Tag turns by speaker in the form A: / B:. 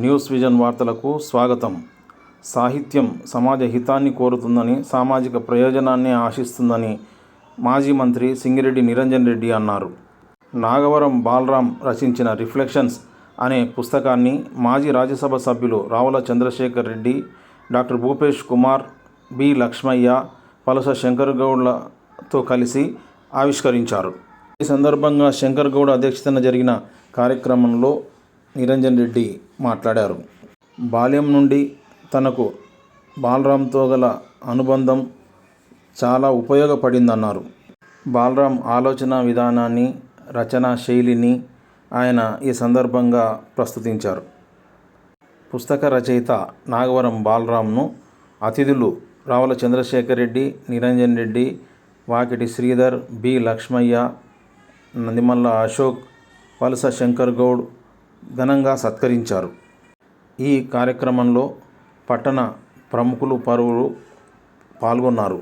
A: News vision వార్తలకు స్వాగతం. సాహిత్యం సమాజ హితాన్ని కోరుతుందని, సామాజిక ప్రయోజనాన్ని ఆశిస్తుందని మాజీ మంత్రి సింగిరెడ్డి నిరంజన్ రెడ్డి అన్నారు. నాగవరం బాలరాం రచించిన రిఫ్లెక్షన్స్ అనే పుస్తకాన్ని మాజీ రాజ్యసభ సభ్యులు రావుల చంద్రశేఖర్ రెడ్డి, డాక్టర్ భూపేష్ కుమార్, బి లక్ష్మయ్య, పలుస శంకర్ గౌడ్లతో కలిసి ఆవిష్కరించారు. ఈ సందర్భంగా శంకర్ గౌడ్ అధ్యక్షతన జరిగిన కార్యక్రమంలో నిరంజన్ రెడ్డి మాట్లాడారు. బాల్యం నుండి తనకు బాలరాంతో గల అనుబంధం చాలా ఉపయోగపడిందన్నారు. బాలరాం ఆలోచన విధానాన్ని, రచనా శైలిని ఆయన ఈ సందర్భంగా ప్రస్తుతించారు. పుస్తక రచయిత నాగవరం బాలరాంను అతిథులు రావుల చంద్రశేఖర్ రెడ్డి, నిరంజన్ రెడ్డి, వాకిటి శ్రీధర్, బి లక్ష్మయ్య, నందిమల్ల అశోక్, పలుస శంకర్ గౌడ్ ఘనంగా సత్కరించారు. ఈ కార్యక్రమంలో పట్టణ ప్రముఖులు పలువురు పాల్గొన్నారు.